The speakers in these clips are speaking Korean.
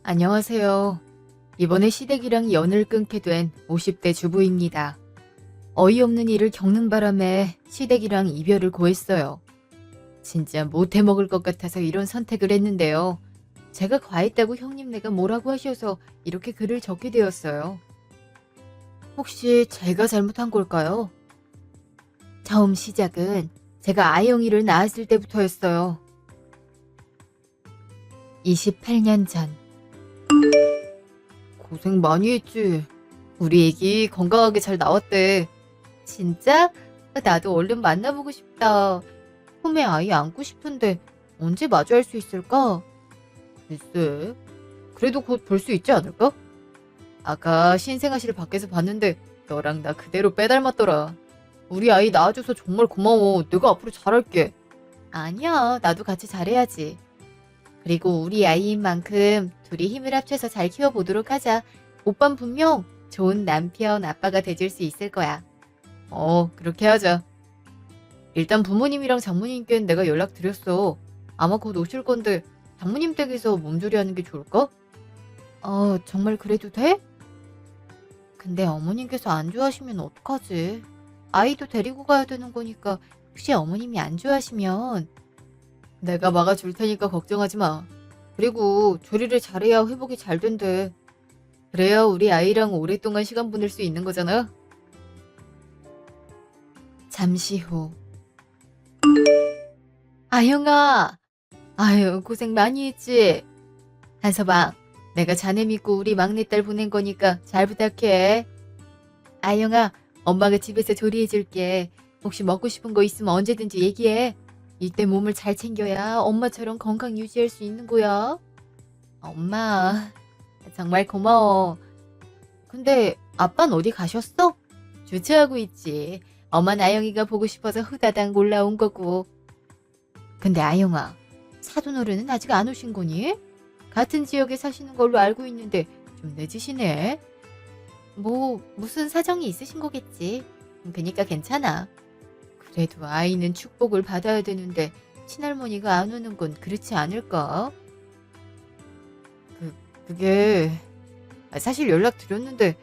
안녕하세요. 이번에 시댁이랑 연을 끊게 된 50대 주부입니다. 어이없는 일을 겪는 바람에 시댁이랑 이별을 고했어요. 진짜 못해 먹을 것 같아서 이런 선택을 했는데요. 제가 과했다고 형님네가 뭐라고 하셔서 이렇게 글을 적게 되었어요. 혹시 제가 잘못한 걸까요? 처음 시작은 제가 아영이를 낳았을 때부터였어요. 28년 전. 고생 많이 했지. 우리 애기 건강하게 잘 나왔대. 진짜? 나도 얼른 만나보고 싶다. 품에 아이 안고 싶은데 언제 마주할 수 있을까? 글쎄. 그래도 곧 볼 수 있지 않을까? 아까 신생아실 밖에서 봤는데 너랑 나 그대로 빼닮았더라. 우리 아이 낳아줘서 정말 고마워. 내가 앞으로 잘할게. 아니야. 나도 같이 잘해야지. 그리고 우리 아이인 만큼 둘이 힘을 합쳐서 잘 키워보도록 하자. 오빤 분명 좋은 남편, 아빠가 돼줄 수 있을 거야. 그렇게 하자. 일단 부모님이랑 장모님께는 내가 연락드렸어. 아마 곧 오실 건데 장모님 댁에서 몸조리 하는 게 좋을까? 정말 그래도 돼? 근데 어머님께서 안 좋아하시면 어떡하지? 아이도 데리고 가야 되는 거니까 혹시 어머님이 안 좋아하시면 내가 막아줄 테니까 걱정하지 마. 그리고 조리를 잘해야 회복이 잘 된대. 그래야 우리 아이랑 오랫동안 시간 보낼 수 있는 거잖아. 잠시 후. 아영아. 아유, 고생 많이 했지? 한서방, 내가 자네 믿고 우리 막내딸 보낸 거니까 잘 부탁해. 아영아, 엄마가 집에서 조리해줄게. 혹시 먹고 싶은 거 있으면 언제든지 얘기해. 이때 몸을 잘 챙겨야 엄마처럼 건강 유지할 수 있는 거야. 엄마, 정말 고마워. 근데 아빠는 어디 가셨어? 주차하고 있지. 엄마는 아영이가 보고 싶어서 후다닥 올라온 거고. 근데 아영아, 사돈어른은 아직 안 오신 거니? 같은 지역에 사시는 걸로 알고 있는데 좀 늦으시네. 무슨 사정이 있으신 거겠지. 그니까 괜찮아. 그래도 아이는 축복을 받아야 되는데 친할머니가 안 오는 건 그렇지 않을까? 그게 사실 연락드렸는데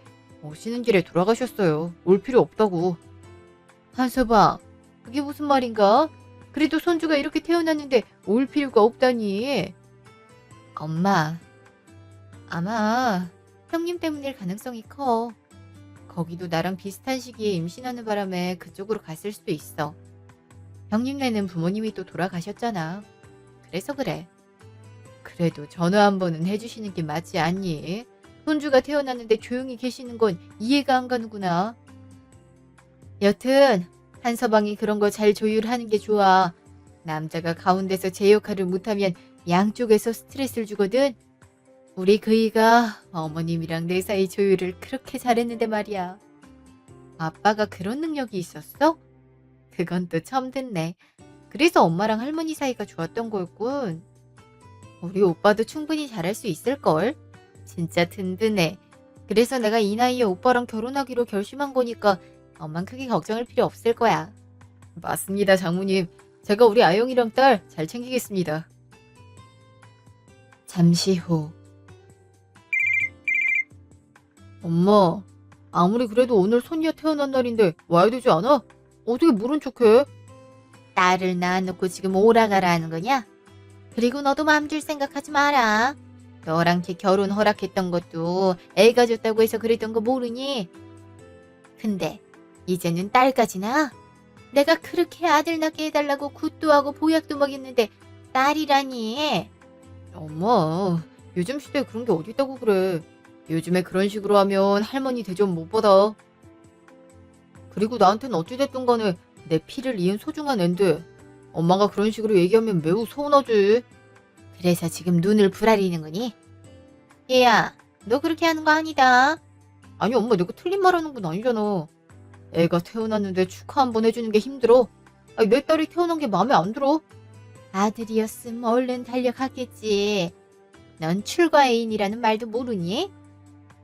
오시는 길에 돌아가셨어요. 올 필요 없다고. 한서방, 그게 무슨 말인가? 그래도 손주가 이렇게 태어났는데 올 필요가 없다니. 엄마, 아마 형님 때문일 가능성이 커. 거기도 나랑 비슷한 시기에 임신하는 바람에 그쪽으로 갔을 수도 있어. 형님네는 부모님이 또 돌아가셨잖아. 그래서 그래. 그래도 전화 한 번은 해주시는 게 맞지 않니? 손주가 태어났는데 조용히 계시는 건 이해가 안 가는구나. 여튼 한서방이 그런 거 잘 조율하는 게 좋아. 남자가 가운데서 제 역할을 못하면 양쪽에서 스트레스를 주거든. 우리 그이가 어머님이랑 내 사이 조율을 그렇게 잘했는데 말이야. 아빠가 그런 능력이 있었어? 그건 또 처음 듣네. 그래서 엄마랑 할머니 사이가 좋았던 거였군. 우리 오빠도 충분히 잘할 수 있을걸? 진짜 든든해. 그래서 내가 이 나이에 오빠랑 결혼하기로 결심한 거니까 엄만 크게 걱정할 필요 없을 거야. 맞습니다, 장모님. 제가 우리 아영이랑 딸 잘 챙기겠습니다. 잠시 후. 엄마, 아무리 그래도 오늘 손녀 태어난 날인데 와야 되지 않아? 어떻게 모른 척해? 딸을 낳아놓고 지금 오라가라 하는 거냐? 그리고 너도 마음 줄 생각하지 마라. 너랑 걔 결혼 허락했던 것도 애가 줬다고 해서 그랬던 거 모르니? 근데 이제는 딸까지나? 내가 그렇게 아들 낳게 해달라고 굿도 하고 보약도 먹였는데 딸이라니. 엄마, 요즘 시대에 그런 게 어딨다고 그래. 요즘에 그런 식으로 하면 할머니 대접 못 받아. 그리고 나한테는 어찌됐든 간에 내 피를 이은 소중한 앤데 엄마가 그런 식으로 얘기하면 매우 서운하지. 그래서 지금 눈을 부라리는 거니? 얘야, 너 그렇게 하는 거 아니다. 아니 엄마, 내가 틀린 말 하는 건 아니잖아. 애가 태어났는데 축하 한번 해주는 게 힘들어. 아니, 내 딸이 태어난 게 마음에 안 들어. 아들이었으면 얼른 달려갔겠지. 넌 출가애인이라는 말도 모르니?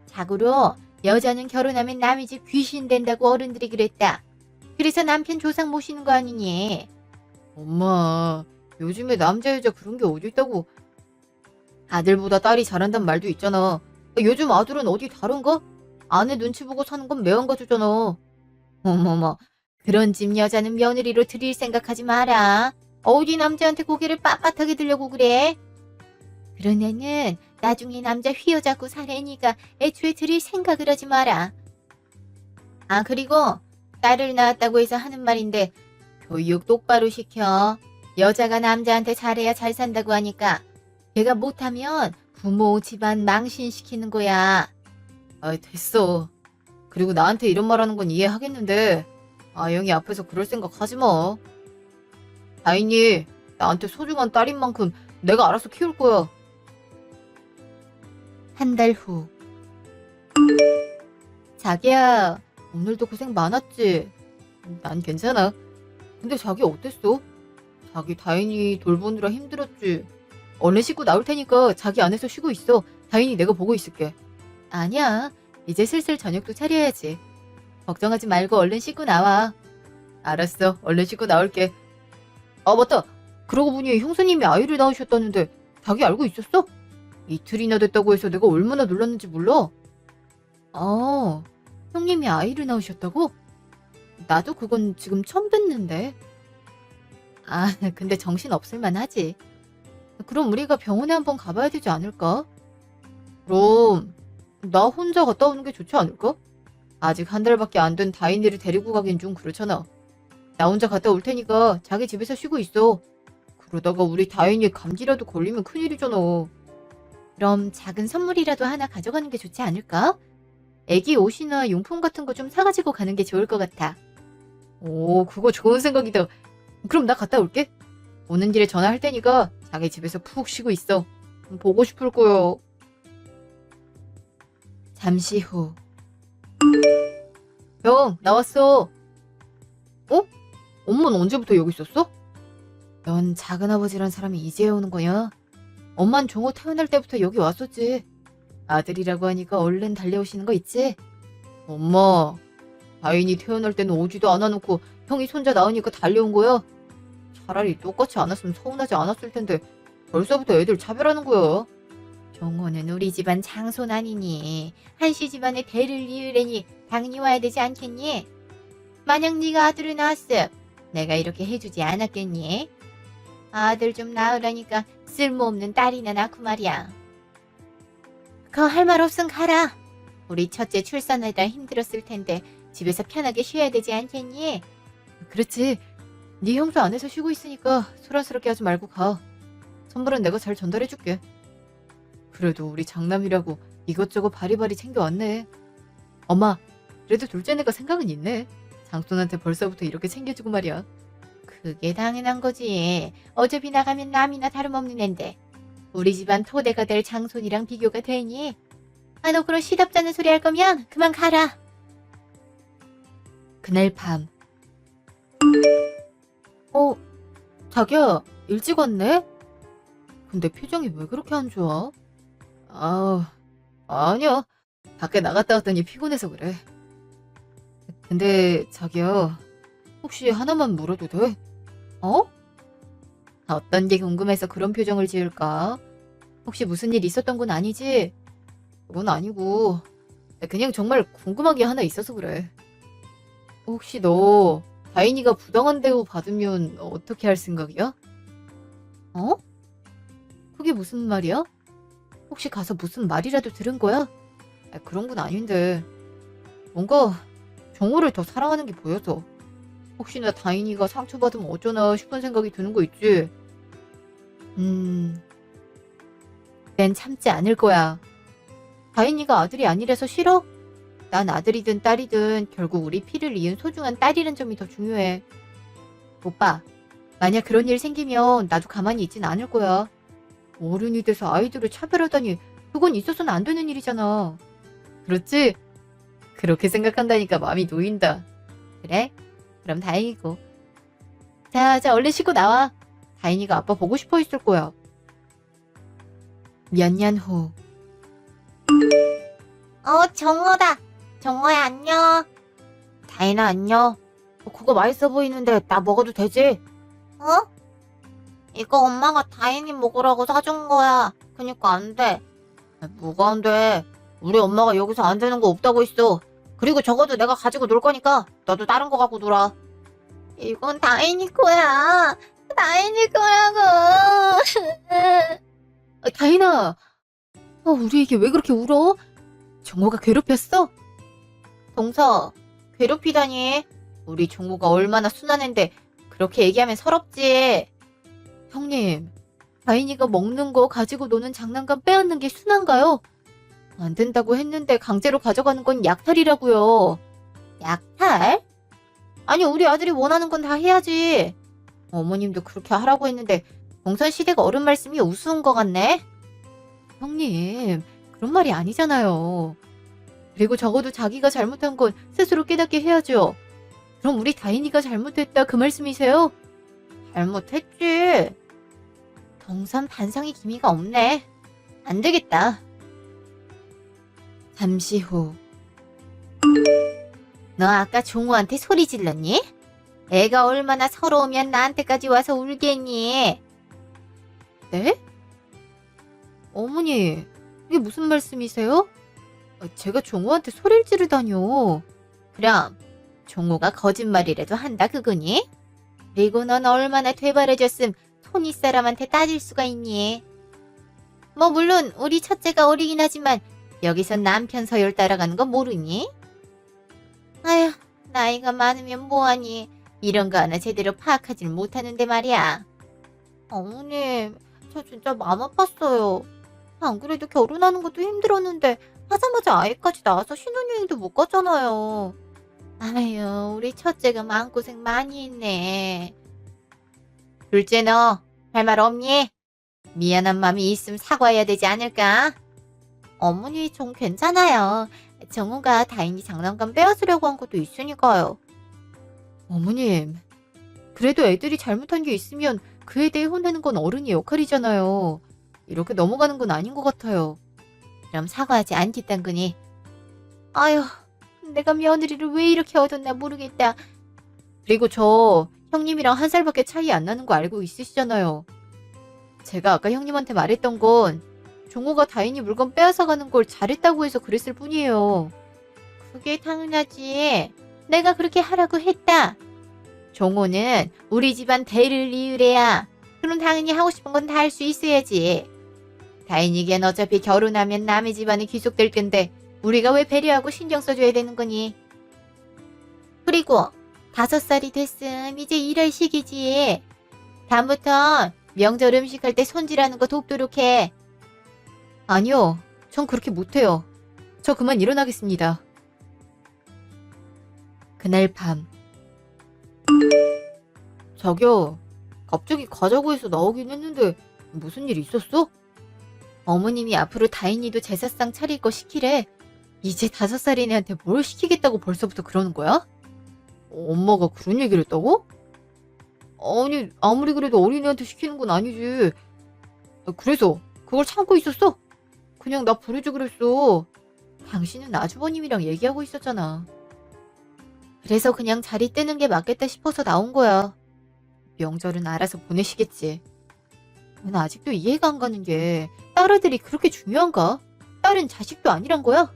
자고로 여자는 결혼하면 남의 집 귀신 된다고 어른들이 그랬다. 그래서 남편 조상 모시는 거 아니니? 엄마, 요즘에 남자 여자 그런 게 어디 있다고. 아들보다 딸이 잘한단 말도 있잖아. 요즘 아들은 어디 다른가? 아내 눈치 보고 사는 건 매한가지잖아. 어머머, 그런 집 여자는 며느리로 들일 생각하지 마라. 어디 남자한테 고개를 빳빳하게 들려고 그래? 그런 애는 나중에 남자 휘어잡고 살 애니까 애초에 들일 생각을 하지 마라. 아, 그리고 딸을 낳았다고 해서 하는 말인데 교육 똑바로 시켜. 여자가 남자한테 잘해야 잘 산다고 하니까 걔가 못하면 부모 집안 망신시키는 거야. 아, 됐어. 그리고 나한테 이런 말 하는 건 이해하겠는데 아영이 앞에서 그럴 생각 하지 마. 다인이 나한테 소중한 딸인 만큼 내가 알아서 키울 거야. 한 달 후. 자기야, 오늘도 고생 많았지? 난 괜찮아. 근데 자기 어땠어? 자기 다인이 돌보느라 힘들었지? 얼른 씻고 나올 테니까 자기 안에서 쉬고 있어. 다인이 내가 보고 있을게. 아니야. 이제 슬슬 저녁도 차려야지. 걱정하지 말고 얼른 씻고 나와. 알았어. 얼른 씻고 나올게. 아, 맞다. 그러고 보니 형수님이 아이를 낳으셨다는데 자기 알고 있었어? 이틀이나 됐다고 해서 내가 얼마나 놀랐는지 몰라? 아, 형님이 아이를 낳으셨다고? 나도 그건 지금 처음 듣는데. 아, 근데 정신 없을만 하지. 그럼 우리가 병원에 한번 가봐야 되지 않을까? 그럼 나 혼자 갔다 오는 게 좋지 않을까? 아직 한 달밖에 안 된 다인이를 데리고 가긴 좀 그렇잖아. 나 혼자 갔다 올 테니까 자기 집에서 쉬고 있어. 그러다가 우리 다인이 감기라도 걸리면 큰일이잖아. 그럼 작은 선물이라도 하나 가져가는 게 좋지 않을까? 애기 옷이나 용품 같은 거 좀 사가지고 가는 게 좋을 것 같아. 오, 그거 좋은 생각이다. 그럼 나 갔다 올게. 오는 길에 전화할 테니까 자기 집에서 푹 쉬고 있어. 보고 싶을 거야. 잠시 후. 형, 나왔어. 어? 엄마는 언제부터 여기 있었어? 넌 작은아버지란 사람이 이제 오는 거야? 엄만 종호 태어날 때부터 여기 왔었지. 아들이라고 하니까 얼른 달려오시는 거 있지? 엄마, 다인이 태어날 때는 오지도 않아놓고 형이 손자 낳으니까 달려온 거야? 차라리 똑같이 안 왔으면 서운하지 않았을 텐데 벌써부터 애들 차별하는 거야. 종호는 우리 집안 장손 아니니 한씨 집안의 대를 이으려니 당연히 와야 되지 않겠니? 만약 네가 아들을 낳았음 내가 이렇게 해주지 않았겠니? 아들 좀 낳으라니까 쓸모없는 딸이나 낳고 말이야. 그거 할 말 없음 가라. 우리 첫째 출산하다 힘들었을 텐데 집에서 편하게 쉬어야 되지 않겠니? 그렇지. 네 형수 안에서 쉬고 있으니까 소란스럽게 하지 말고 가. 선물은 내가 잘 전달해줄게. 그래도 우리 장남이라고 이것저것 바리바리 챙겨왔네. 엄마, 그래도 둘째네가 생각은 있네. 장손한테 벌써부터 이렇게 챙겨주고 말이야. 그게 당연한 거지. 어차피 나가면 남이나 다름없는 앤데. 우리 집안 토대가 될 장손이랑 비교가 되니? 아, 너 그런 시답잖은 소리 할 거면 그만 가라. 그날 밤. 자기야, 일찍 왔네? 근데 표정이 왜 그렇게 안 좋아? 아니야. 밖에 나갔다 왔더니 피곤해서 그래. 근데 자기야, 혹시 하나만 물어도 돼? 어? 어떤 게 궁금해서 그런 표정을 지을까? 혹시 무슨 일 있었던 건 아니지? 그건 아니고 그냥 정말 궁금한 게 하나 있어서 그래. 혹시 너 다인이가 부당한 대우 받으면 어떻게 할 생각이야? 어? 그게 무슨 말이야? 혹시 가서 무슨 말이라도 들은 거야? 그런 건 아닌데 뭔가 정호를 더 사랑하는 게 보여서 혹시나 다인이가 상처받으면 어쩌나 싶은 생각이 드는 거 있지? 난 참지 않을 거야. 다인이가 아들이 아니라서 싫어? 난 아들이든 딸이든 결국 우리 피를 이은 소중한 딸이란 점이 더 중요해. 오빠, 만약 그런 일 생기면 나도 가만히 있진 않을 거야. 어른이 돼서 아이들을 차별하다니 그건 있어서는 안 되는 일이잖아. 그렇지? 그렇게 생각한다니까 마음이 놓인다. 그래? 그럼 다행이고. 자, 얼른 씻고 나와. 다인이가 아빠 보고 싶어 있을 거야. 몇 년 후. 정호다. 정호야, 안녕. 다인아, 안녕. 그거 맛있어 보이는데 나 먹어도 되지? 이거 엄마가 다인이 먹으라고 사준 거야. 그니까 안 돼. 뭐가 안 돼? 우리 엄마가 여기서 안 되는 거 없다고 했어. 그리고 적어도 내가 가지고 놀 거니까 너도 다른 거 갖고 놀아. 이건 다인이 거야. 다인이 거라고. 다인아, 우리 애기 왜 그렇게 울어? 종호가 괴롭혔어? 동서, 괴롭히다니. 우리 종호가 얼마나 순한 앤데 그렇게 얘기하면 서럽지. 형님, 다인이가 먹는 거 가지고 노는 장난감 빼앗는 게 순한가요? 안 된다고 했는데 강제로 가져가는 건 약탈이라고요. 약탈? 아니, 우리 아들이 원하는 건 다 해야지. 어머님도 그렇게 하라고 했는데 동선시대가 어른 말씀이 우스운 것 같네. 형님, 그런 말이 아니잖아요. 그리고 적어도 자기가 잘못한 건 스스로 깨닫게 해야죠. 그럼 우리 다인이가 잘못했다 그 말씀이세요? 잘못했지. 동선 반성의 기미가 없네. 안 되겠다. 잠시 후. 너 아까 종호한테 소리 질렀니? 애가 얼마나 서러우면 나한테까지 와서 울겠니? 네? 어머니, 이게 무슨 말씀이세요? 제가 종호한테 소리를 지르다뇨. 그럼 종호가 거짓말이라도 한다 그거니? 그리고 넌 얼마나 되바라졌음 토니 사람한테 따질 수가 있니? 뭐 물론 우리 첫째가 어리긴 하지만 여기서 남편 서열 따라가는 거 모르니? 아휴, 나이가 많으면 뭐하니? 이런 거 하나 제대로 파악하지는 못하는데 말이야. 어머님, 저 진짜 마음 아팠어요. 안 그래도 결혼하는 것도 힘들었는데 하자마자 아이까지 낳아서 신혼여행도 못 갔잖아요. 아유, 우리 첫째가 마음고생 많이 했네. 둘째 너, 할 말 없니? 미안한 마음이 있음 사과해야 되지 않을까? 어머니, 전 괜찮아요. 정우가 다인이 장난감 빼앗으려고 한 것도 있으니까요. 어머님, 그래도 애들이 잘못한 게 있으면 그에 대해 혼내는 건 어른의 역할이잖아요. 이렇게 넘어가는 건 아닌 것 같아요. 그럼 사과하지 않지, 딴근이. 아휴, 내가 며느리를 왜 이렇게 얻었나 모르겠다. 그리고 저 형님이랑 1살밖에 차이 안 나는 거 알고 있으시잖아요. 제가 아까 형님한테 말했던 건 종호가 다인이 물건 빼앗아가는 걸 잘했다고 해서 그랬을 뿐이에요. 그게 당연하지. 내가 그렇게 하라고 했다. 종호는 우리 집안 대를 이을 애야. 그럼 당연히 하고 싶은 건 다 할 수 있어야지. 다인이겐 어차피 결혼하면 남의 집안에 귀속될 건데 우리가 왜 배려하고 신경 써줘야 되는 거니? 그리고 5살이 됐음 이제 일할 시기지. 다음부턴 명절 음식할 때 손질하는 거 돕도록 해. 아니요, 전 그렇게 못해요. 저 그만 일어나겠습니다. 그날 밤. 자기야, 갑자기 가자고 해서 나오긴 했는데 무슨 일 있었어? 어머님이 앞으로 다인이도 제사상 차릴 거 시키래. 이제 5살인 애한테 뭘 시키겠다고 벌써부터 그러는 거야? 엄마가 그런 얘기를 했다고? 아니, 아무리 그래도 어린애한테 시키는 건 아니지. 그래서 그걸 참고 있었어? 그냥 나 부르지 그랬어. 당신은 아주버님이랑 얘기하고 있었잖아. 그래서 그냥 자리 뜨는 게 맞겠다 싶어서 나온 거야. 명절은 알아서 보내시겠지. 난 아직도 이해가 안 가는 게 딸아들이 그렇게 중요한가? 딸은 자식도 아니란 거야?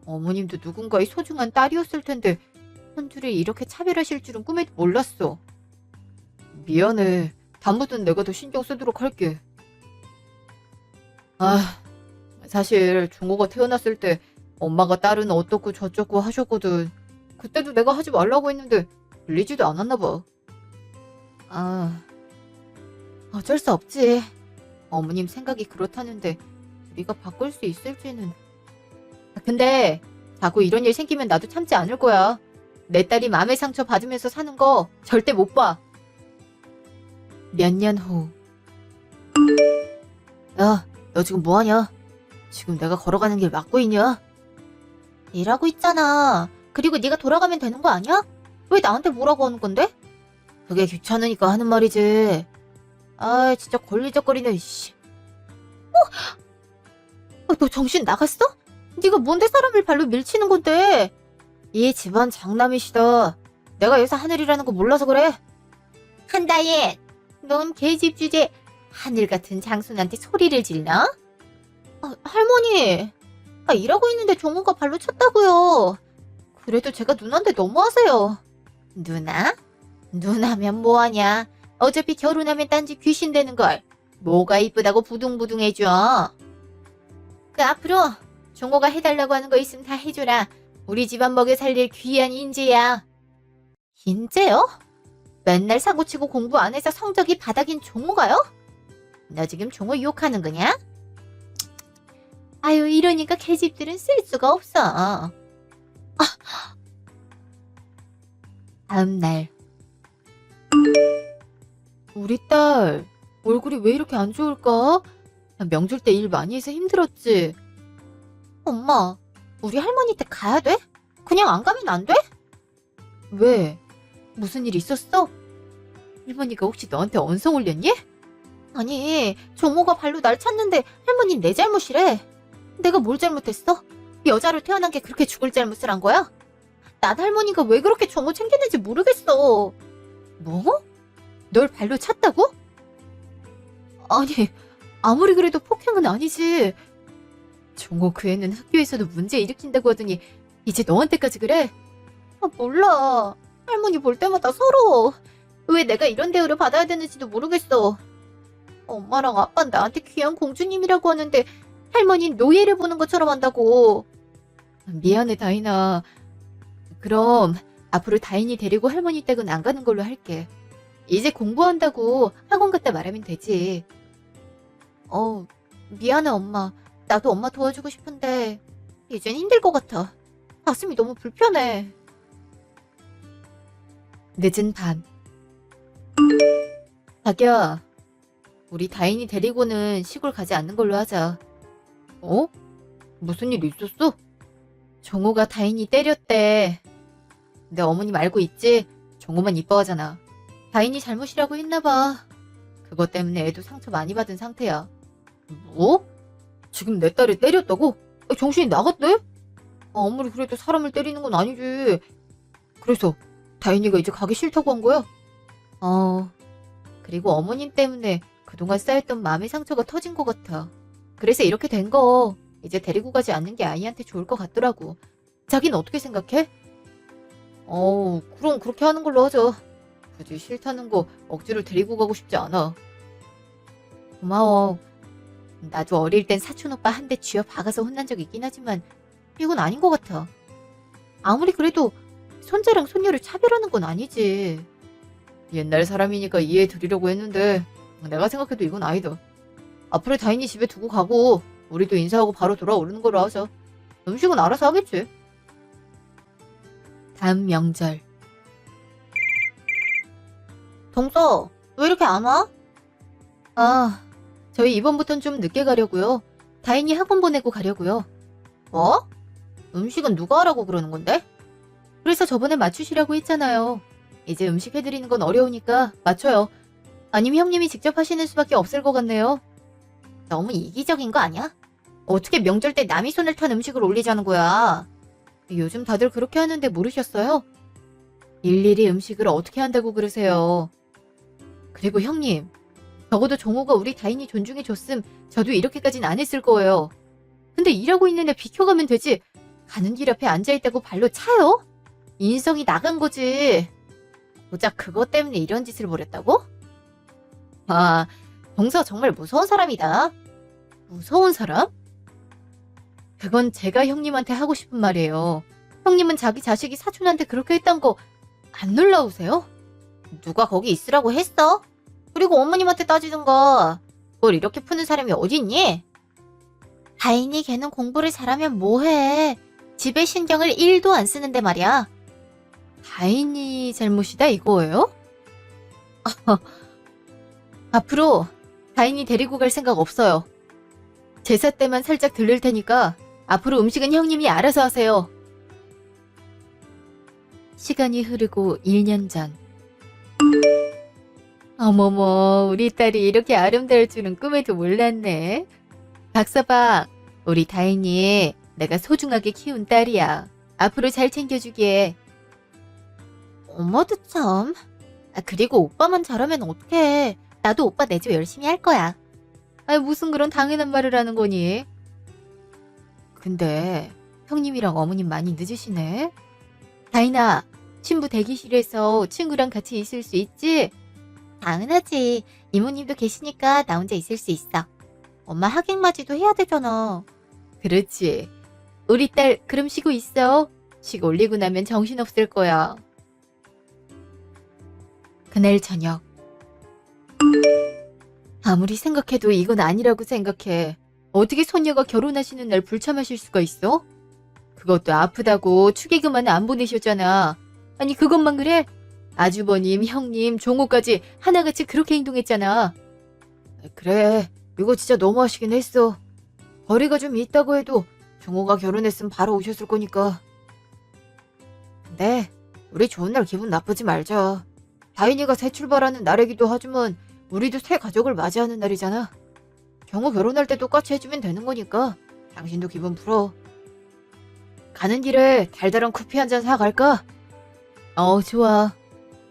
어머님도 누군가의 소중한 딸이었을 텐데 손주를 이렇게 차별하실 줄은 꿈에도 몰랐어. 미안해. 다음부터는 내가 더 신경 쓰도록 할게. 사실 종호가 태어났을 때 엄마가 딸은 어떻고 저쩌고 하셨거든. 그때도 내가 하지 말라고 했는데 들리지도 않았나 봐. 어쩔 수 없지. 어머님 생각이 그렇다는데 우리가 바꿀 수 있을지는. 근데 자꾸 이런 일 생기면 나도 참지 않을 거야. 내 딸이 마음의 상처 받으면서 사는 거 절대 못 봐. 몇 년 후. 야, 너 지금 뭐하냐? 지금 내가 걸어가는 길 막고 있냐? 일하고 있잖아. 그리고 네가 돌아가면 되는 거 아니야? 왜 나한테 뭐라고 하는 건데? 그게 귀찮으니까 하는 말이지. 진짜 걸리적거리네, 씨. 너 정신 나갔어? 네가 뭔데 사람을 발로 밀치는 건데? 이 집안 장남이시다. 내가 여기서 하늘이라는 거 몰라서 그래. 한다인, 넌 계집 주제 하늘 같은 장손한테 소리를 질러? 할머니, 일하고 있는데 종호가 발로 찼다고요. 그래도 제가 누나인데 너무하세요. 누나? 누나면 뭐하냐? 어차피 결혼하면 딴지 귀신 되는 걸. 뭐가 이쁘다고 부둥부둥 해줘. 앞으로 종호가 해달라고 하는 거 있으면 다 해줘라. 우리 집안 먹여 살릴 귀한 인재야. 인재요? 맨날 사고치고 공부 안 해서 성적이 바닥인 종호가요? 너 지금 종호 유혹하는 거냐? 아유, 이러니까 계집들은 쓸 수가 없어. 다음 날. 우리 딸 얼굴이 왜 이렇게 안 좋을까? 명절 때 일 많이 해서 힘들었지. 엄마, 우리 할머니 댁 가야 돼? 그냥 안 가면 안 돼? 왜? 무슨 일 있었어? 할머니가 혹시 너한테 언성 올렸니? 아니, 종호가 발로 날 찼는데 할머니는 내 잘못이래. 내가 뭘 잘못했어? 여자로 태어난 게 그렇게 죽을 잘못을 한 거야? 난 할머니가 왜 그렇게 종호 챙기는지 모르겠어. 뭐? 널 발로 찼다고? 아니, 아무리 그래도 폭행은 아니지. 종호 그 애는 학교에서도 문제 일으킨다고 하더니 이제 너한테까지 그래? 몰라. 할머니 볼 때마다 서러워. 왜 내가 이런 대우를 받아야 되는지도 모르겠어. 엄마랑 아빠는 나한테 귀한 공주님이라고 하는데 할머니는 노예를 보는 것처럼 한다고. 미안해, 다인아. 그럼 앞으로 다인이 데리고 할머니 댁은 안 가는 걸로 할게. 이제 공부한다고 학원 갔다 말하면 되지. 미안해, 엄마. 나도 엄마 도와주고 싶은데 이젠 힘들 것 같아. 가슴이 너무 불편해. 늦은 밤. 자기야, 우리 다인이 데리고는 시골 가지 않는 걸로 하자. 어? 무슨 일 있었어? 종호가 다인이 때렸대. 내 어머님 알고 있지? 종호만 이뻐하잖아. 다인이 잘못이라고 했나봐. 그것 때문에 애도 상처 많이 받은 상태야. 뭐? 지금 내 딸을 때렸다고? 정신이 나갔대? 아무리 그래도 사람을 때리는 건 아니지. 그래서 다인이가 이제 가기 싫다고 한 거야? 그리고 어머님 때문에 그동안 쌓였던 마음의 상처가 터진 것 같아. 그래서 이렇게 된 거. 이제 데리고 가지 않는 게 아이한테 좋을 것 같더라고. 자기는 어떻게 생각해? 그럼 그렇게 하는 걸로 하자. 굳이 싫다는 거 억지로 데리고 가고 싶지 않아. 고마워. 나도 어릴 땐 사촌 오빠 한 대 쥐어 박아서 혼난 적 있긴 하지만 이건 아닌 것 같아. 아무리 그래도 손자랑 손녀를 차별하는 건 아니지. 옛날 사람이니까 이해해 드리려고 했는데 내가 생각해도 이건 아니다. 앞으로 다인이 집에 두고 가고 우리도 인사하고 바로 돌아오는 걸로 하자. 음식은 알아서 하겠지. 다음 명절. 동서, 왜 이렇게 안 와? 저희 이번부턴 좀 늦게 가려고요. 다인이 학원 보내고 가려고요. 뭐? 음식은 누가 하라고 그러는 건데? 그래서 저번에 맞추시라고 했잖아요. 이제 음식 해드리는 건 어려우니까 맞춰요. 아니면 형님이 직접 하시는 수밖에 없을 것 같네요. 너무 이기적인 거 아니야? 어떻게 명절 때 남이 손을 탄 음식을 올리자는 거야? 요즘 다들 그렇게 하는데 모르셨어요? 일일이 음식을 어떻게 한다고 그러세요? 그리고 형님, 적어도 종호가 우리 다인이 존중해줬음 저도 이렇게까진 안 했을 거예요. 근데 일하고 있는데 비켜가면 되지. 가는 길 앞에 앉아있다고 발로 차요? 인성이 나간 거지. 고작 그것 때문에 이런 짓을 벌였다고? 동서 정말 무서운 사람이다. 무서운 사람? 그건 제가 형님한테 하고 싶은 말이에요. 형님은 자기 자식이 사촌한테 그렇게 했던 거 안 놀라우세요? 누가 거기 있으라고 했어? 그리고 어머님한테 따지든가. 그걸 이렇게 푸는 사람이 어딨니? 다인이 걔는 공부를 잘하면 뭐해. 집에 신경을 1도 안 쓰는데 말이야. 다인이 잘못이다 이거예요? 앞으로 다인이 데리고 갈 생각 없어요. 제사 때만 살짝 들릴 테니까 앞으로 음식은 형님이 알아서 하세요. 시간이 흐르고 1년 전. 어머머, 우리 딸이 이렇게 아름다울 줄은 꿈에도 몰랐네. 박서방, 우리 다인이 내가 소중하게 키운 딸이야. 앞으로 잘 챙겨주게. 엄마도 참. 그리고 오빠만 잘하면 어떡해. 나도 오빠 내조 열심히 할 거야. 아니, 무슨 그런 당연한 말을 하는 거니? 근데 형님이랑 어머님 많이 늦으시네? 다인아, 신부 대기실에서 친구랑 같이 있을 수 있지? 당연하지. 이모님도 계시니까 나 혼자 있을 수 있어. 엄마 하객맞이도 해야 되잖아. 그렇지. 우리 딸 그럼 쉬고 있어. 쉬고 올리고 나면 정신없을 거야. 그날 저녁. 아무리 생각해도 이건 아니라고 생각해. 어떻게 손녀가 결혼하시는 날 불참하실 수가 있어? 그것도 아프다고 축의금만 안 보내셨잖아. 아니 그것만 그래? 아주버님, 형님, 종호까지 하나같이 그렇게 행동했잖아. 그래, 이거 진짜 너무하시긴 했어. 거리가 좀 있다고 해도 종호가 결혼했으면 바로 오셨을 거니까. 근데 우리 좋은 날 기분 나쁘지 말자. 다인이가 새 출발하는 날이기도 하지만 우리도 새 가족을 맞이하는 날이잖아. 경호 결혼할 때 똑같이 해주면 되는 거니까 당신도 기분 풀어. 가는 길에 달달한 커피 한 잔 사갈까? 좋아.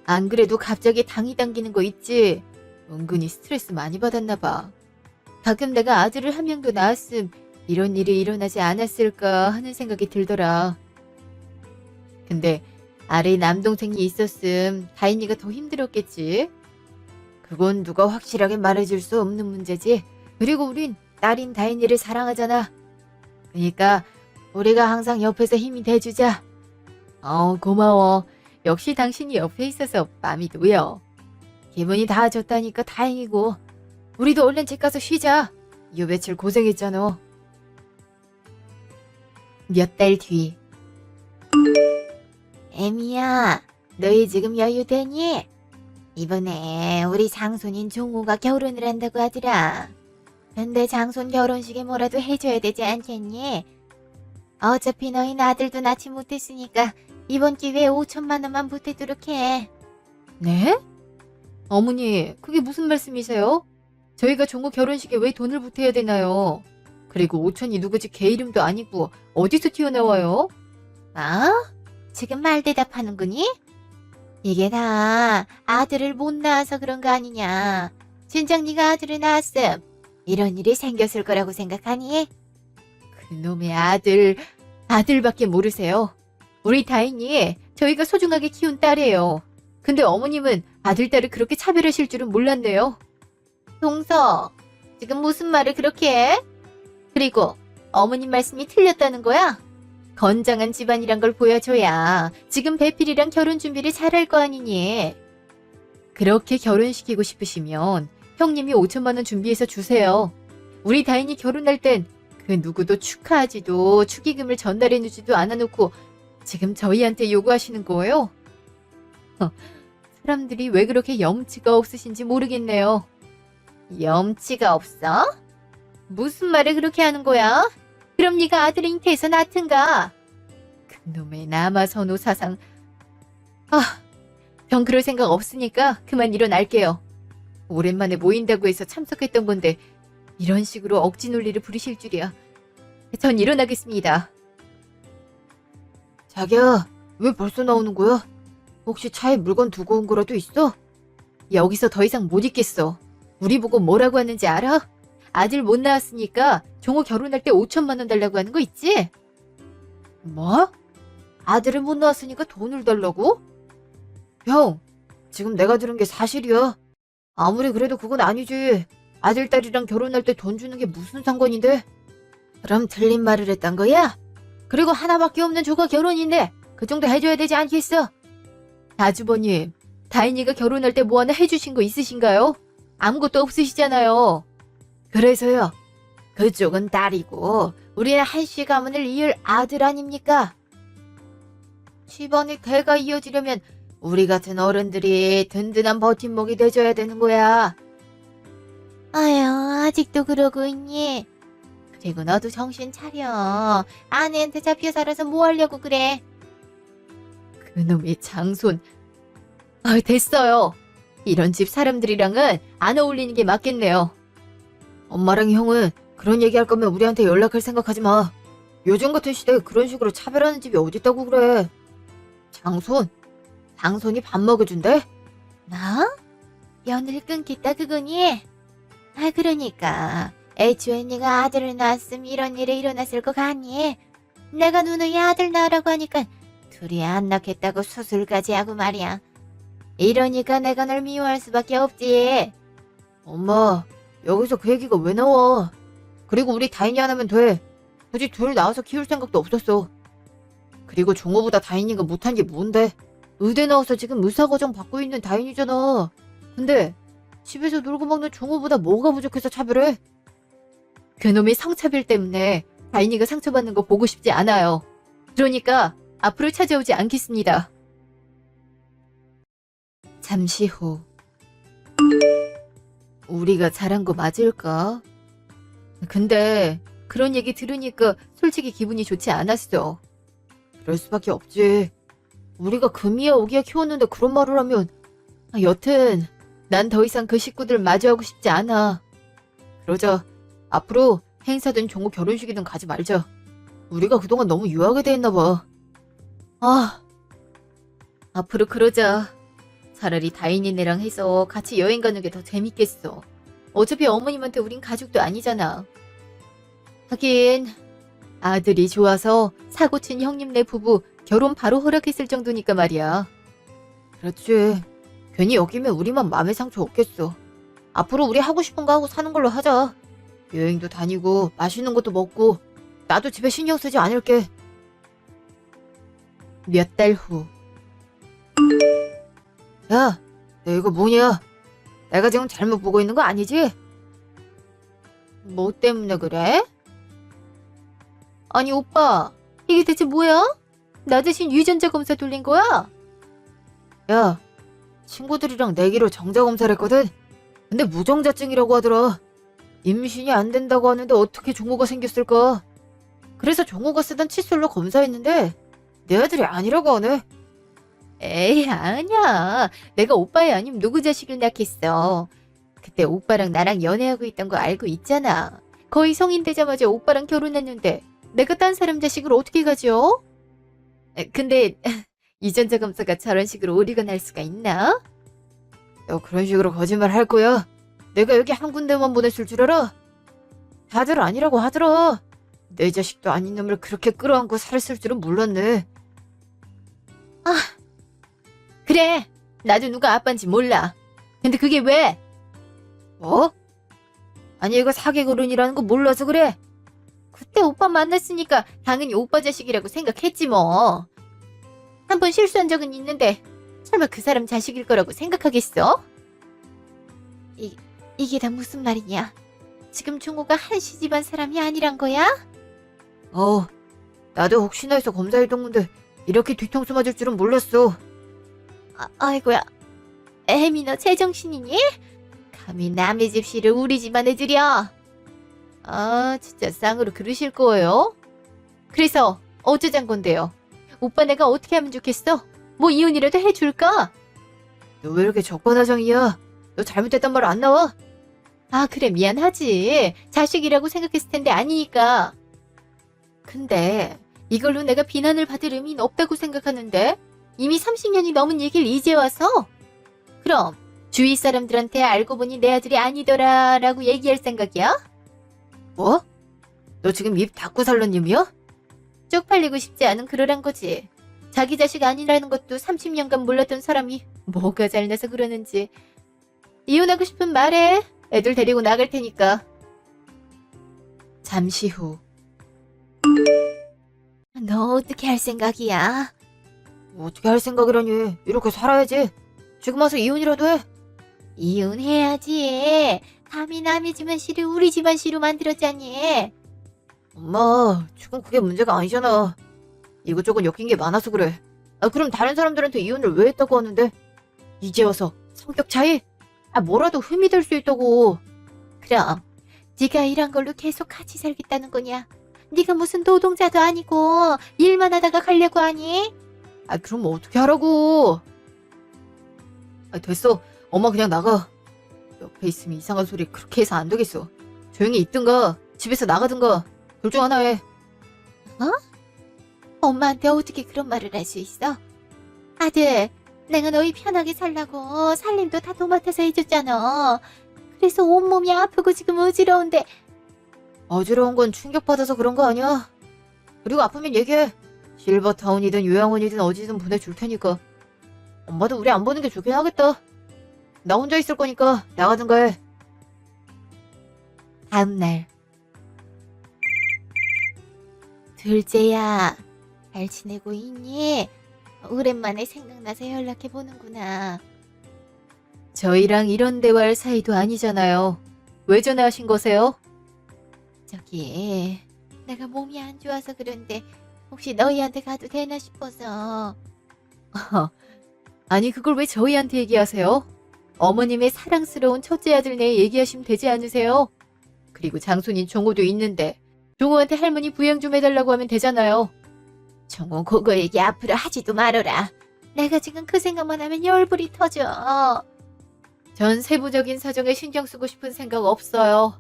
안 그래도 갑자기 당이 당기는 거 있지? 은근히 스트레스 많이 받았나 봐. 가끔 내가 아들을 한 명 더 낳았음 이런 일이 일어나지 않았을까 하는 생각이 들더라. 근데 아래 남동생이 있었음 다인이가 더 힘들었겠지? 그건 누가 확실하게 말해줄 수 없는 문제지. 그리고 우린 딸인 다인이를 사랑하잖아. 그러니까 우리가 항상 옆에서 힘이 돼주자. 고마워. 역시 당신이 옆에 있어서 마음이 놓여. 기분이 다 좋다니까 다행이고 우리도 얼른 집 가서 쉬자. 요 며칠 고생했잖아. 몇 달 뒤. 애미야, 너희 지금 여유되니? 이번에 우리 장손인 종호가 결혼을 한다고 하더라. 근데 장손 결혼식에 뭐라도 해줘야 되지 않겠니? 어차피 너희 아들도 낳지 못했으니까 이번 기회에 5천만 원만 보태도록 해. 네? 어머니, 그게 무슨 말씀이세요? 저희가 종호 결혼식에 왜 돈을 보태야 되나요? 그리고 5천이 누구 집 개 이름도 아니고 어디서 튀어나와요? 지금 말 대답하는구니? 이게 다 아들을 못 낳아서 그런 거 아니냐. 진작 네가 아들을 낳았음 이런 일이 생겼을 거라고 생각하니? 그놈의 아들밖에 모르세요. 우리 다인이 저희가 소중하게 키운 딸이에요. 근데 어머님은 아들, 딸을 그렇게 차별하실 줄은 몰랐네요. 동서, 지금 무슨 말을 그렇게 해? 그리고 어머님 말씀이 틀렸다는 거야? 건장한 집안이란 걸 보여줘야 지금 배필이랑 결혼 준비를 잘할 거 아니니. 그렇게 결혼시키고 싶으시면 형님이 5천만 원 준비해서 주세요. 우리 다인이 결혼할 땐 그 누구도 축하하지도 축의금을 전달해주지도 않아놓고 지금 저희한테 요구하시는 거예요? 사람들이 왜 그렇게 염치가 없으신지 모르겠네요. 염치가 없어? 무슨 말을 그렇게 하는 거야? 그럼 네가 아들 잉태해서 낳든가. 그놈의 남아선호 사상. 전 그럴 생각 없으니까 그만 일어날게요. 오랜만에 모인다고 해서 참석했던 건데 이런 식으로 억지 논리를 부리실 줄이야. 전 일어나겠습니다. 자기야, 왜 벌써 나오는 거야? 혹시 차에 물건 두고 온 거라도 있어? 여기서 더 이상 못 있겠어. 우리 보고 뭐라고 하는지 알아? 아들 못 낳았으니까 종호 결혼할 때 5천만 원 달라고 하는 거 있지? 뭐? 아들을 못 낳았으니까 돈을 달라고? 형, 지금 내가 들은 게 사실이야. 아무리 그래도 그건 아니지. 아들, 딸이랑 결혼할 때 돈 주는 게 무슨 상관인데? 그럼 틀린 말을 했단 거야? 그리고 하나밖에 없는 조카 결혼인데 그 정도 해줘야 되지 않겠어? 아주버님, 다인이가 결혼할 때 뭐 하나 해주신 거 있으신가요? 아무것도 없으시잖아요. 그래서요. 그쪽은 딸이고 우리는 한씨 가문을 이을 아들 아닙니까? 집안의 대가 이어지려면 우리 같은 어른들이 든든한 버팀목이 돼줘야 되는 거야. 아유, 아직도 그러고 있니? 그리고 너도 정신 차려. 아내한테 잡혀 살아서 뭐 하려고 그래? 그놈의 장손. 됐어요. 이런 집 사람들이랑은 안 어울리는 게 맞겠네요. 엄마랑 형은 그런 얘기할 거면 우리한테 연락할 생각하지 마. 요즘 같은 시대에 그런 식으로 차별하는 집이 어딨다고 그래. 장손이 밥 먹여준대? 나? 연을 끊겠다 그거니? 아, 그러니까 애초에 네가 아들을 낳았으면 이런 일이 일어났을 거 같니? 내가 누누이 아들 낳으라고 하니까 둘이 안 낳겠다고 수술까지 하고 말이야. 이러니까 내가 널 미워할 수밖에 없지. 엄마, 여기서 그 얘기가 왜 나와? 그리고 우리 다인이 하나면 돼. 굳이 둘 낳아서 키울 생각도 없었어. 그리고 종호보다 다인이가 못한 게 뭔데? 의대 나와서 지금 의사과정 받고 있는 다인이잖아. 근데 집에서 놀고 먹는 종호보다 뭐가 부족해서 차별해? 그놈의 성차별 때문에 다인이가 상처받는 거 보고 싶지 않아요. 그러니까 앞으로 찾아오지 않겠습니다. 잠시 후. 우리가 잘한 거 맞을까? 근데 그런 얘기 들으니까 솔직히 기분이 좋지 않았어. 그럴 수밖에 없지. 우리가 금이야 오기야 키웠는데 그런 말을 하면 여튼 난 더 이상 그 식구들 마주하고 싶지 않아. 그러자 앞으로 행사든 종호 결혼식이든 가지 말자. 우리가 그동안 너무 유하게 대했나 봐. 아, 앞으로 그러자. 차라리 다인이네랑 해서 같이 여행 가는 게 더 재밌겠어. 어차피 어머님한테 우린 가족도 아니잖아. 하긴 아들이 좋아서 사고친 형님네 부부 결혼 바로 허락했을 정도니까 말이야. 그렇지. 괜히 여기면 우리만 마음의 상처 없겠어. 앞으로 우리 하고 싶은 거 하고 사는 걸로 하자. 여행도 다니고 맛있는 것도 먹고 나도 집에 신경 쓰지 않을게. 몇 달 후. 야, 너 이거 뭐냐? 내가 지금 잘못 보고 있는 거 아니지? 뭐 때문에 그래? 아니 오빠, 이게 대체 뭐야? 나 대신 유전자 검사 돌린 거야? 야, 친구들이랑 내기로 정자 검사를 했거든? 근데 무정자증이라고 하더라. 임신이 안 된다고 하는데 어떻게 종호가 생겼을까? 그래서 종호가 쓰던 칫솔로 검사했는데 내 아들이 아니라고 하네. 에이, 아니야. 내가 오빠의 아님 누구 자식을 낳겠어. 그때 오빠랑 나랑 연애하고 있던 거 알고 있잖아. 거의 성인 되자마자 오빠랑 결혼했는데 내가 딴 사람 자식을 어떻게 가져? 근데 유전자 검사가 저런 식으로 오리가 날 수가 있나? 너 그런 식으로 거짓말 할 거야? 내가 여기 한 군데만 보냈을 줄 알아? 다들 아니라고 하더라. 내 자식도 아닌 놈을 그렇게 끌어안고 살았을 줄은 몰랐네. 아, 그래. 나도 누가 아빠인지 몰라. 근데 그게 왜? 뭐? 아니 이거 사계결혼이라는 거 몰라서 그래. 그때 오빠 만났으니까 당연히 오빠 자식이라고 생각했지 뭐. 한 번 실수한 적은 있는데 설마 그 사람 자식일 거라고 생각하겠어? 이게 다 무슨 말이냐? 지금 종호가 한씨 집안 사람이 아니란 거야? 나도 혹시나 해서 검사해뒀는데 이렇게 뒤통수 맞을 줄은 몰랐어. 아이고야. 애미 너 제정신이니? 감히 남의 집시를 우리 집안 애들이야. 아 진짜 쌍으로 그러실 거예요? 그래서 어쩌잔 건데요? 오빠 내가 어떻게 하면 좋겠어? 뭐 이혼이라도 해줄까? 너 왜 이렇게 적반하장이야? 너 잘못했단 말 안 나와? 아 그래 미안하지. 자식이라고 생각했을 텐데 아니니까. 근데 이걸로 내가 비난을 받을 의미는 없다고 생각하는데 이미 30년이 넘은 얘기를 이제 와서? 그럼 주위 사람들한테 알고 보니 내 아들이 아니더라 라고 얘기할 생각이야? 뭐? 너 지금 입 닫고 살란 놈이야? 쪽팔리고 싶지 않은 그러란 거지. 자기 자식 아니라는 것도 30년간 몰랐던 사람이 뭐가 잘나서 그러는지. 이혼하고 싶으면 말해. 애들 데리고 나갈 테니까. 잠시 후. 너 어떻게 할 생각이야? 어떻게 할 생각이라니. 이렇게 살아야지. 지금 와서 이혼이라도 해. 이혼해야지. 감히 남의 집안 씨를 우리 집안 씨로 만들었잖니. 엄마, 지금 그게 문제가 아니잖아. 이것저것 엮인 게 많아서 그래. 그럼 다른 사람들한테 이혼을 왜 했다고 하는데? 이제 와서 성격 차이? 뭐라도 흠이 될 수 있다고. 그럼 네가 이런 걸로 계속 같이 살겠다는 거냐? 네가 무슨 노동자도 아니고 일만 하다가 가려고 하니? 그럼 어떻게 하라고? 됐어. 엄마 그냥 나가. 옆에 있으면 이상한 소리 그렇게 해서 안 되겠어. 조용히 있든가 집에서 나가든가 둘 중 하나 해. 어? 엄마한테 어떻게 그런 말을 할 수 있어? 아들, 내가 너희 편하게 살라고 살림도 다 도맡아서 해줬잖아. 그래서 온몸이 아프고 지금 어지러운데. 어지러운 건 충격받아서 그런 거 아니야? 그리고 아프면 얘기해. 실버타운이든 요양원이든 어디든 보내줄 테니까. 엄마도 우리 안 보는 게 좋긴 하겠다. 나 혼자 있을 거니까 나가든가 해. 다음날. 둘째야, 잘 지내고 있니? 오랜만에 생각나서 연락해보는구나. 저희랑 이런 대화할 사이도 아니잖아요. 왜 전화하신 거세요? 저기, 내가 몸이 안 좋아서 그런데 혹시 너희한테 가도 되나 싶어서. 아니, 그걸 왜 저희한테 얘기하세요? 어머님의 사랑스러운 첫째 아들네 얘기하시면 되지 않으세요? 그리고 장손인 종호도 있는데 종호한테 할머니 부양 좀 해달라고 하면 되잖아요. 종호 그거 얘기 앞으로 하지도 말어라. 내가 지금 그 생각만 하면 열불이 터져. 전 세부적인 사정에 신경 쓰고 싶은 생각 없어요.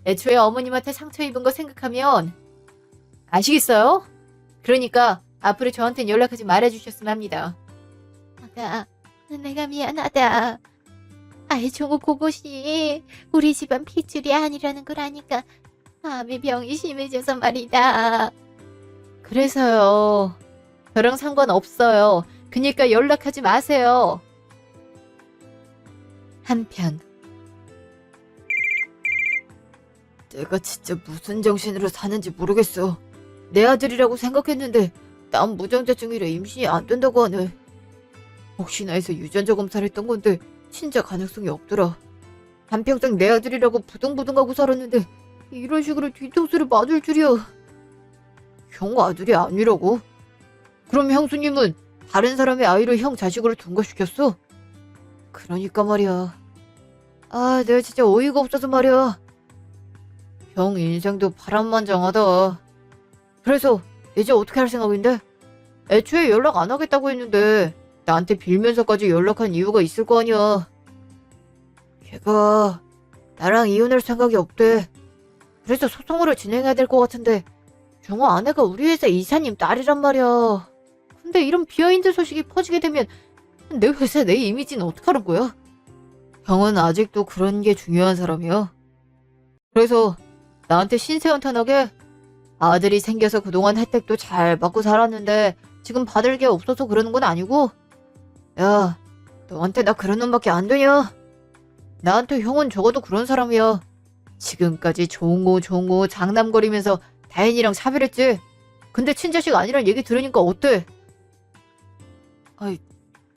애초에 어머님한테 상처 입은 거 생각하면 아시겠어요? 그러니까 앞으로 저한텐 연락하지 말아주셨으면 합니다. 아가, 내가 미안하다. 아이 종호 그것이 우리 집안 핏줄이 아니라는 걸 아니까 마음의 병이 심해져서 말이다. 그래서요. 저랑 상관없어요. 그니까 연락하지 마세요. 한편. 내가 진짜 무슨 정신으로 사는지 모르겠어. 내 아들이라고 생각했는데 난 무정자증이라 임신이 안 된다고 하네. 혹시나 해서 유전자 검사를 했던 건데 진짜 가능성이 없더라. 한평생 내 아들이라고 부둥부둥하고 살았는데 이런 식으로 뒤통수를 맞을 줄이야. 형 아들이 아니라고? 그럼 형수님은 다른 사람의 아이를 형 자식으로 둔거시켰어? 그러니까 말이야. 아, 내가 진짜 어이가 없어서 말이야. 형 인생도 파란만장하다. 그래서 이제 어떻게 할 생각인데? 애초에 연락 안 하겠다고 했는데 나한테 빌면서까지 연락한 이유가 있을 거 아니야. 걔가 나랑 이혼할 생각이 없대. 그래서 소송으로 진행해야 될 것 같은데 종호 아내가 우리 회사 이사님 딸이란 말이야. 근데 이런 비하인드 소식이 퍼지게 되면 내 회사 내 이미지는 어떡하는 거야? 형은 아직도 그런 게 중요한 사람이야. 그래서 나한테 신세한탄하게 아들이 생겨서 그동안 혜택도 잘 받고 살았는데 지금 받을 게 없어서 그러는 건 아니고, 야, 너한테 나 그런 놈밖에 안 되냐? 나한테 형은 적어도 그런 사람이야. 지금까지 종호 장남거리면서 다인이랑 차별했지. 근데 친자식 아니란 얘기 들으니까 어때? 아이,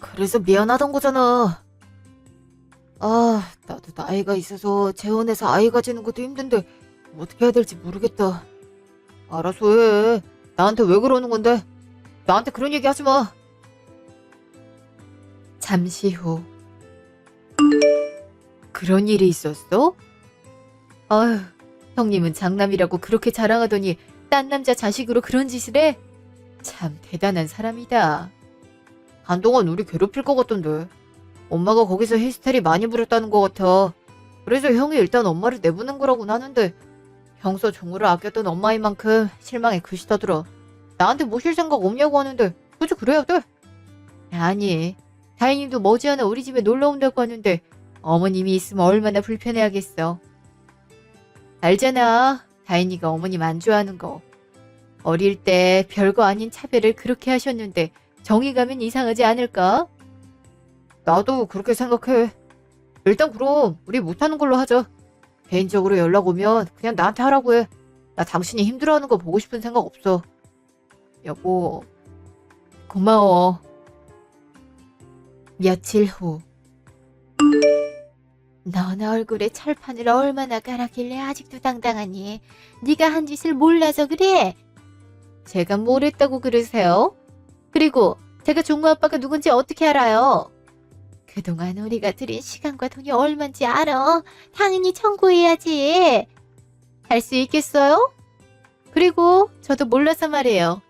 그래서 미안하던 거잖아. 아, 나도 나이가 있어서 재혼해서 아이 가지는 것도 힘든데 어떻게 해야 될지 모르겠다. 알아서 해. 나한테 왜 그러는 건데? 나한테 그런 얘기 하지 마. 잠시 후. 그런 일이 있었어? 아휴, 형님은 장남이라고 그렇게 자랑하더니 딴 남자 자식으로 그런 짓을 해? 참 대단한 사람이다. 한동안 우리 괴롭힐 것 같던데. 엄마가 거기서 히스테리 많이 부렸다는 것 같아. 그래서 형이 일단 엄마를 내보낸 거라고는 하는데 평소 종우를 아꼈던 엄마인 만큼 실망에 글씨다더라. 나한테 모실 생각 없냐고 하는데 굳이 그래야 돼? 아니, 다인님도 머지않아 우리 집에 놀러 온다고 하는데 어머님이 있으면 얼마나 불편해하겠어. 알잖아, 다인이가 어머님 안 좋아하는 거. 어릴 때 별거 아닌 차별을 그렇게 하셨는데 정이 가면 이상하지 않을까? 나도 그렇게 생각해. 일단 그럼 우리 못하는 걸로 하자. 개인적으로 연락 오면 그냥 나한테 하라고 해. 나 당신이 힘들어하는 거 보고 싶은 생각 없어. 여보, 고마워. 며칠 후. 너는 얼굴에 철판을 얼마나 갈았길래 아직도 당당하니? 네가 한 짓을 몰라서 그래? 제가 뭘 했다고 그러세요? 그리고 제가 종무 아빠가 누군지 어떻게 알아요? 그동안 우리가 들인 시간과 돈이 얼만지 알아? 당연히 청구해야지. 할 수 있겠어요? 그리고 저도 몰라서 말이에요.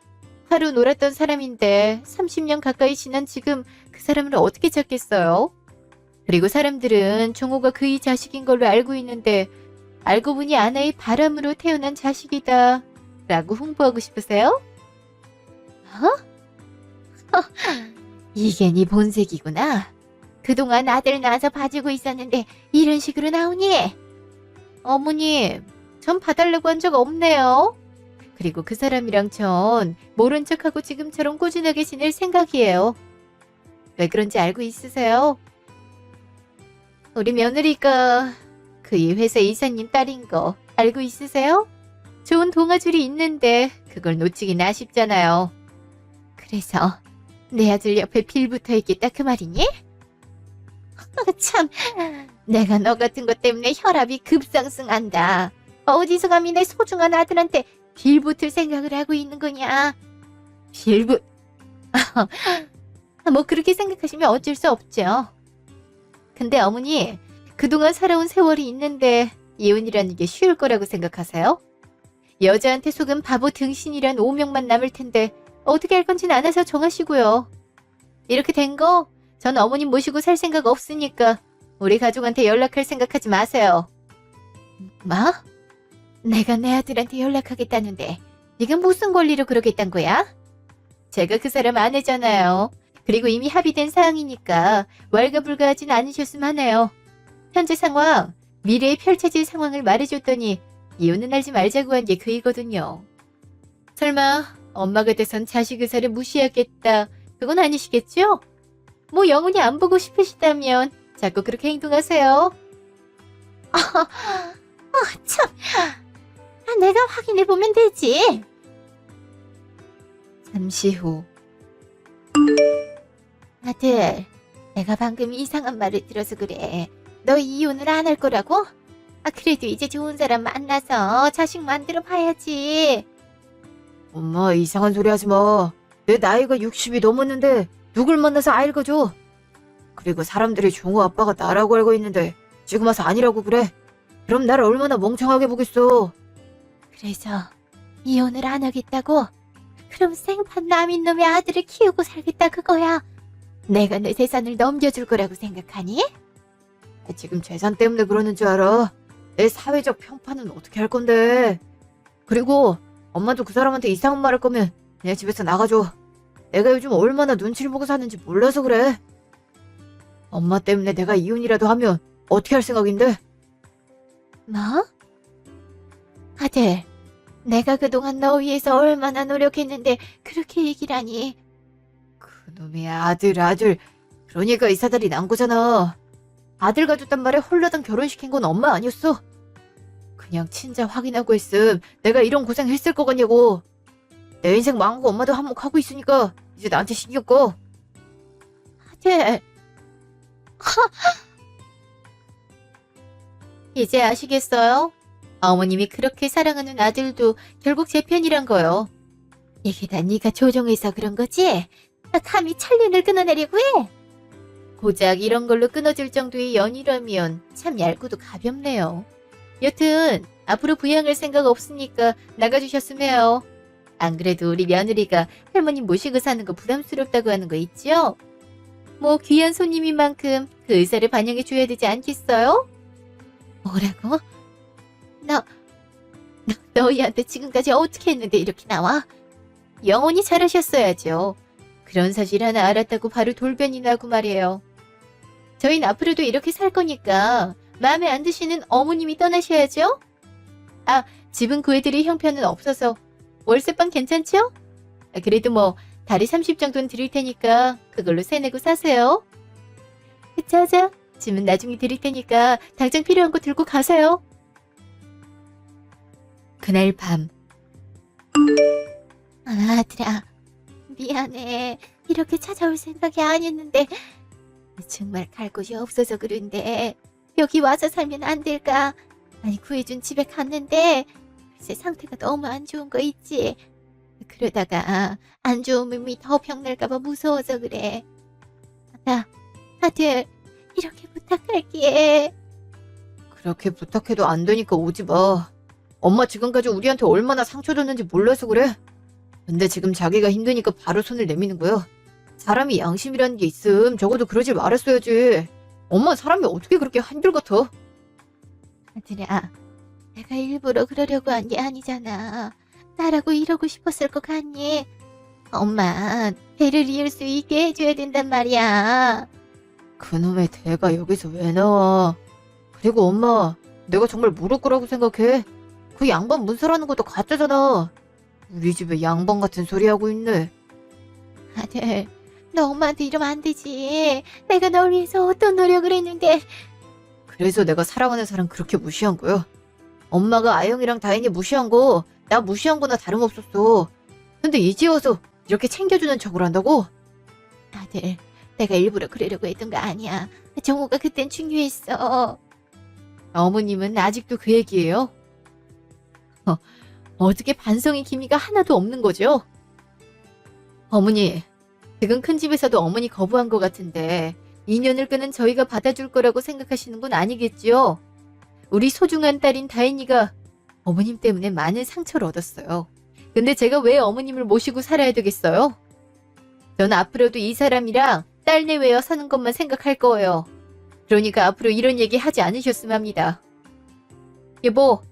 하루 놀았던 사람인데 30년 가까이 지난 지금 그 사람을 어떻게 찾겠어요? 그리고 사람들은 종호가 그의 자식인 걸로 알고 있는데 알고 보니 아내의 바람으로 태어난 자식이다 라고 홍보하고 싶으세요? 어? 이게 네 본색이구나. 그동안 아들 낳아서 봐주고 있었는데 이런 식으로 나오니? 어머님, 전 봐달라고 한 적 없네요. 그리고 그 사람이랑 전 모른 척하고 지금처럼 꾸준하게 지낼 생각이에요. 왜 그런지 알고 있으세요? 우리 며느리가 그 이 회사 이사님 딸인 거 알고 있으세요? 좋은 동아줄이 있는데 그걸 놓치긴 아쉽잖아요. 그래서 내 아들 옆에 빌붙어 있겠다 그 말이니? 참, 내가 너 같은 것 때문에 혈압이 급상승한다. 어디서 감히 내 소중한 아들한테 빌붙을 생각을 하고 있는 거냐? 빌붙... 뭐 그렇게 생각하시면 어쩔 수 없죠. 근데 어머니, 그동안 살아온 세월이 있는데 이혼이라는 게 쉬울 거라고 생각하세요? 여자한테 속은 바보 등신이란 오명만 남을 텐데 어떻게 할 건지는 알아서 정하시고요. 이렇게 된 거 전 어머님 모시고 살 생각 없으니까 우리 가족한테 연락할 생각하지 마세요. 뭐? 내가 내 아들한테 연락하겠다는데 네가 무슨 권리로 그러겠단 거야? 제가 그 사람 아내잖아요. 그리고 이미 합의된 사항이니까 왈가불가하진 않으셨으면 하네요. 현재 상황, 미래에 펼쳐질 상황을 말해줬더니 이혼은 하지 말자고 한 게 그이거든요. 설마 엄마가 돼선 자식 의사를 무시하겠다 그건 아니시겠죠? 뭐 영원히 안 보고 싶으시다면 자꾸 그렇게 행동하세요. 참, 내가 확인해보면 되지. 잠시 후. 아들, 내가 방금 이상한 말을 들어서 그래. 너 이혼을 안 할 거라고? 그래도 이제 좋은 사람 만나서 자식 만들어 봐야지. 엄마, 이상한 소리 하지 마. 내 나이가 60이 넘었는데 누굴 만나서 아이를 거줘? 그리고 사람들이 종호 아빠가 나라고 알고 있는데 지금 와서 아니라고 그래? 그럼 나를 얼마나 멍청하게 보겠어. 그래서 이혼을 안 하겠다고? 그럼 생판 남인 놈의 아들을 키우고 살겠다 그거야. 내가 내 재산을 넘겨줄 거라고 생각하니? 지금 재산 때문에 그러는 줄 알아. 내 사회적 평판은 어떻게 할 건데. 그리고 엄마도 그 사람한테 이상한 말 할 거면 내 집에서 나가줘. 내가 요즘 얼마나 눈치를 보고 사는지 몰라서 그래. 엄마 때문에 내가 이혼이라도 하면 어떻게 할 생각인데? 뭐? 아들, 내가 그동안 너 위해서 얼마나 노력했는데 그렇게 얘기를 하니? 그놈의 아들. 그러니까 이 사달이 난 거잖아. 아들 가졌단 말에 홀라당 결혼시킨 건 엄마 아니었어. 그냥 친자 확인하고 했음 내가 이런 고생 했을 거 같냐고. 내 인생 망한 거 엄마도 한몫하고 있으니까 이제 나한테 신경 꺼. 아들. 이제 아시겠어요? 어머님이 그렇게 사랑하는 아들도 결국 제 편이란 거요. 이게 다 네가 조종해서 그런 거지? 감히 천륜을 끊어내려고 해? 고작 이런 걸로 끊어질 정도의 연이라면 참 얇고도 가볍네요. 여튼 앞으로 부양할 생각 없으니까 나가주셨으면 해요. 안 그래도 우리 며느리가 할머님 모시고 사는 거 부담스럽다고 하는 거 있죠? 뭐 귀한 손님인 만큼 그 의사를 반영해 줘야 되지 않겠어요? 뭐라고? 너희한테 지금까지 어떻게 했는데 이렇게 나와? 영원히 잘하셨어야죠. 그런 사실 하나 알았다고 바로 돌변이 나고 말이에요. 저희는 앞으로도 이렇게 살 거니까 마음에 안 드시는 어머님이 떠나셔야죠? 집은 구해드릴 형편은 없어서 월세방 괜찮죠? 그래도 뭐 달에 30 정도는 드릴 테니까 그걸로 세내고 사세요. 자자, 집은 나중에 드릴 테니까 당장 필요한 거 들고 가세요. 그날 밤. 아들아, 미안해. 이렇게 찾아올 생각이 아니었는데 정말 갈 곳이 없어서 그런데 여기 와서 살면 안 될까? 아니 구해준 집에 갔는데 글쎄 상태가 너무 안 좋은 거 있지. 그러다가 안 좋은 몸이 더 병날까봐 무서워서 그래. 아들 이렇게 부탁할게. 그렇게 부탁해도 안 되니까 오지 마. 엄마 지금까지 우리한테 얼마나 상처 줬는지 몰라서 그래. 근데 지금 자기가 힘드니까 바로 손을 내미는 거야. 사람이 양심이라는 게 있음 적어도 그러질 말았어야지. 엄마 사람이 어떻게 그렇게 한결같아? 아들아, 내가 일부러 그러려고 한 게 아니잖아. 나라고 이러고 싶었을 것 같니? 엄마, 배를 이을 수 있게 해줘야 된단 말이야. 그놈의 대가 여기서 왜 나와? 그리고 엄마, 내가 정말 모를 거라고 생각해? 그 양반 문서라는 것도 가짜잖아. 우리 집에 양반 같은 소리 하고 있네. 아들, 너 엄마한테 이러면 안 되지. 내가 널 위해서 어떤 노력을 했는데. 그래서 내가 사랑하는 사람 그렇게 무시한 거야. 엄마가 아영이랑 다인이 무시한 거, 나 무시한 거나 다름없었어. 근데 이제 와서 이렇게 챙겨주는 척을 한다고? 아들, 내가 일부러 그러려고 했던 거 아니야. 정우가 그땐 중요했어. 어머님은 아직도 그 얘기예요? 어떻게 반성의 기미가 하나도 없는 거죠? 어머니, 지금 큰 집에서도 어머니 거부한 것 같은데 인연을 끄는 저희가 받아줄 거라고 생각하시는 건 아니겠지요? 우리 소중한 딸인 다인이가 어머님 때문에 많은 상처를 얻었어요. 근데 제가 왜 어머님을 모시고 살아야 되겠어요? 전 앞으로도 이 사람이랑 딸 내외어 사는 것만 생각할 거예요. 그러니까 앞으로 이런 얘기 하지 않으셨으면 합니다. 여보,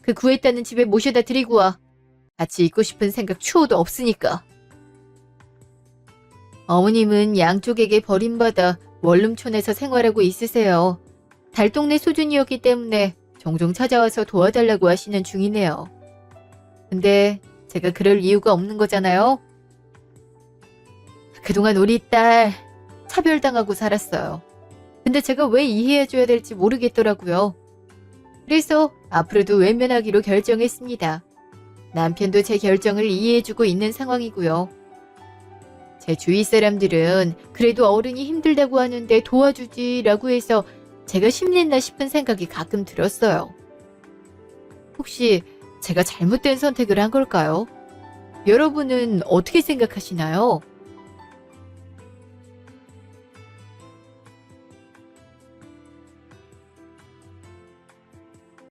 그 구했다는 집에 모셔다 드리고 와. 같이 있고 싶은 생각 추호도 없으니까. 어머님은 양쪽에게 버림받아 원룸촌에서 생활하고 있으세요. 달동네 수준이었기 때문에 종종 찾아와서 도와달라고 하시는 중이네요. 근데 제가 그럴 이유가 없는 거잖아요. 그동안 우리 딸 차별당하고 살았어요. 근데 제가 왜 이해해줘야 될지 모르겠더라고요. 그래서 앞으로도 외면하기로 결정했습니다. 남편도 제 결정을 이해해주고 있는 상황이고요. 제 주위 사람들은 그래도 어른이 힘들다고 하는데 도와주지라고 해서 제가 힘냈나 싶은 생각이 가끔 들었어요. 혹시 제가 잘못된 선택을 한 걸까요? 여러분은 어떻게 생각하시나요?